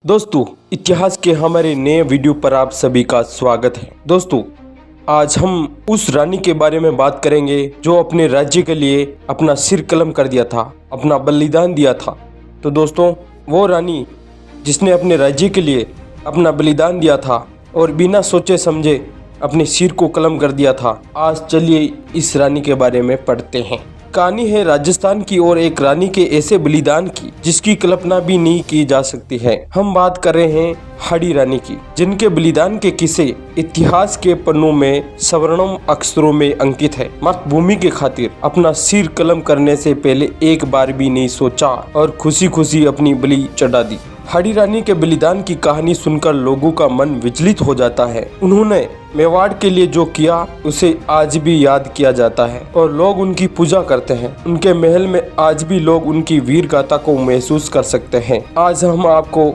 दोस्तों, इतिहास के हमारे नए वीडियो पर आप सभी का स्वागत है। दोस्तों, आज हम उस रानी के बारे में बात करेंगे जो अपने राज्य के लिए अपना सिर कलम कर दिया था, अपना बलिदान दिया था। तो दोस्तों, वो रानी जिसने अपने राज्य के लिए अपना बलिदान दिया था और बिना सोचे समझे अपने सिर को कलम कर दिया था, आज चलिए इस रानी के बारे में पढ़ते हैं। कहानी है राजस्थान की और एक रानी के ऐसे बलिदान की जिसकी कल्पना भी नहीं की जा सकती है। हम बात कर रहे हैं हाड़ी रानी की, जिनके बलिदान के किस्से इतिहास के पन्नों में स्वर्णिम अक्षरों में अंकित है। मातृभूमि के खातिर अपना सिर कलम करने से पहले एक बार भी नहीं सोचा और खुशी खुशी अपनी बलि चढ़ा दी। हाड़ी रानी के बलिदान की कहानी सुनकर लोगों का मन विचलित हो जाता है। उन्होंने मेवाड़ के लिए जो किया उसे आज भी याद किया जाता है और लोग उनकी पूजा करते हैं। उनके महल में आज भी लोग उनकी वीर गाथा को महसूस कर सकते हैं। आज हम आपको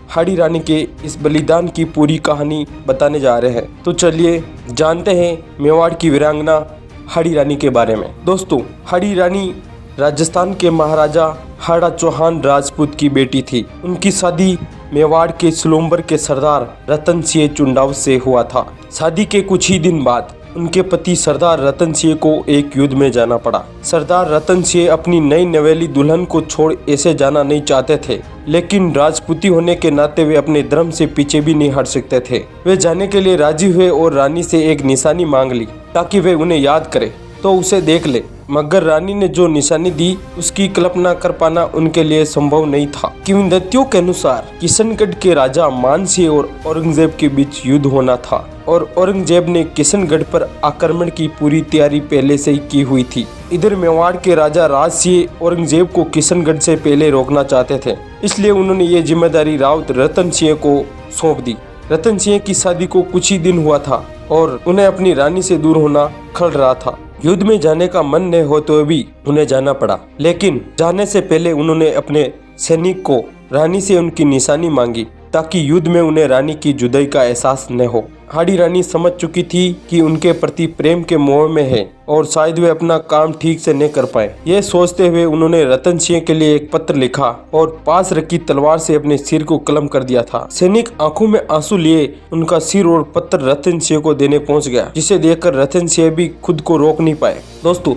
हाड़ी रानी के इस बलिदान की पूरी कहानी बताने जा रहे हैं। तो चलिए जानते हैं मेवाड़ की वीरांगना हाड़ी रानी के बारे में। दोस्तों, हाड़ी रानी राजस्थान के महाराजा हाड़ा चौहान राजपूत की बेटी थी। उनकी शादी मेवाड़ के सुलुम्बर के सरदार रतन सिंह चुंडाव से हुआ था। शादी के कुछ ही दिन बाद उनके पति सरदार रतन सिंह को एक युद्ध में जाना पड़ा। सरदार रतन सिंह अपनी नई नवेली दुल्हन को छोड़ ऐसे जाना नहीं चाहते थे, लेकिन राजपूती होने के नाते वे अपने धर्म से पीछे भी नहीं हट सकते थे। वे जाने के लिए राजी हुए और रानी से एक निशानी मांग ली ताकि वे उन्हें याद करे तो उसे देख ले। मगर रानी ने जो निशानी दी उसकी कल्पना कर पाना उनके लिए संभव नहीं था। किंवदंतियों के अनुसार किशनगढ़ के राजा मानसिंह और औरंगजेब के बीच युद्ध होना था और औरंगजेब ने किशनगढ़ पर आक्रमण की पूरी तैयारी पहले से ही की हुई थी। इधर मेवाड़ के राजा राज सिंह औरंगजेब को किशनगढ़ से पहले रोकना चाहते थे, इसलिए उन्होंने ये जिम्मेदारी राउत रतन सिंह को सौंप दी। रतन सिंह की शादी को कुछ ही दिन हुआ था और उन्हें अपनी रानी से दूर होना खल रहा था। युद्ध में जाने का मन न हो तो भी उन्हें जाना पड़ा, लेकिन जाने से पहले उन्होंने अपने सैनिक को रानी से उनकी निशानी मांगी ताकि युद्ध में उन्हें रानी की जुदाई का एहसास न हो। हाड़ी रानी समझ चुकी थी कि उनके प्रति प्रेम के मोह में है और शायद वे अपना काम ठीक से न कर पाए। यह सोचते हुए उन्होंने रतन सिंह के लिए एक पत्र लिखा और पास रखी तलवार से अपने सिर को कलम कर दिया था। सैनिक आंखों में आंसू लिए उनका सिर और पत्र रतन सिंह को देने पहुंच गया, जिसे देखकर रतन सिंह भी खुद को रोक नहीं पाए। दोस्तों,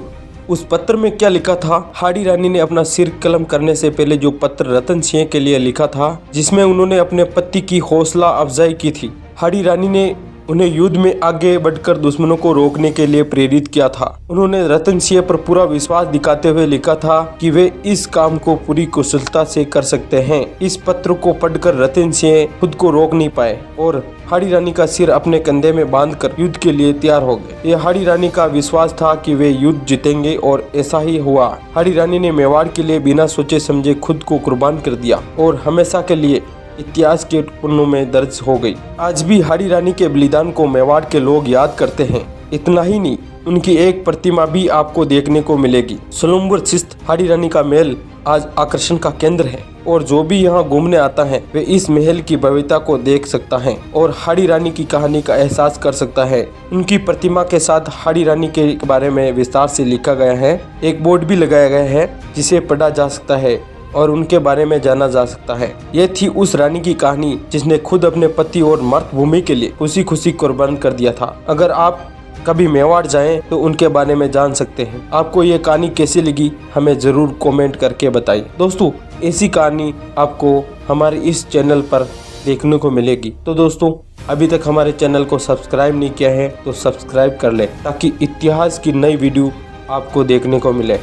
उस पत्र में क्या लिखा था? हाड़ी रानी ने अपना सिर कलम करने से पहले जो पत्र रतन सिंह के लिए लिखा था, जिसमें उन्होंने अपने पति की हौसला अफजाई की थी। हाड़ी रानी ने उन्हें युद्ध में आगे बढ़कर दुश्मनों को रोकने के लिए प्रेरित किया था। उन्होंने रतन सिंह पर पूरा विश्वास दिखाते हुए लिखा था कि वे इस काम को पूरी कुशलता से कर सकते हैं। इस पत्र को पढ़कर रतन सिंह खुद को रोक नहीं पाए और हाड़ी रानी का सिर अपने कंधे में बांधकर युद्ध के लिए तैयार हो गए। यह हाड़ी रानी का विश्वास था कि वे युद्ध जीतेंगे और ऐसा ही हुआ। हाड़ी रानी ने मेवाड़ के लिए बिना सोचे समझे खुद को कुर्बान कर दिया और हमेशा के लिए इतिहास के पन्नों में दर्ज हो गई। आज भी हाड़ी रानी के बलिदान को मेवाड़ के लोग याद करते हैं। इतना ही नहीं, उनकी एक प्रतिमा भी आपको देखने को मिलेगी। सुलुम्बर स्थित हाड़ी रानी का महल आज आकर्षण का केंद्र है और जो भी यहाँ घूमने आता है वे इस महल की भव्यता को देख सकता है और हाड़ी रानी की कहानी का एहसास कर सकता है। उनकी प्रतिमा के साथ हाड़ी रानी के बारे में विस्तार से लिखा गया है। एक बोर्ड भी लगाया गया है जिसे पढ़ा जा सकता है और उनके बारे में जाना जा सकता है। ये थी उस रानी की कहानी जिसने खुद अपने पति और मातृभूमि के लिए खुशी खुशी कुर्बान कर दिया था। अगर आप कभी मेवाड़ जाएं तो उनके बारे में जान सकते हैं। आपको ये कहानी कैसी लगी हमें जरूर कमेंट करके बताइए। दोस्तों, ऐसी कहानी आपको हमारे इस चैनल पर देखने को मिलेगी। तो दोस्तों, अभी तक हमारे चैनल को सब्सक्राइब नहीं किया है तो सब्सक्राइब कर ले ताकि इतिहास की नई वीडियो आपको देखने को मिले।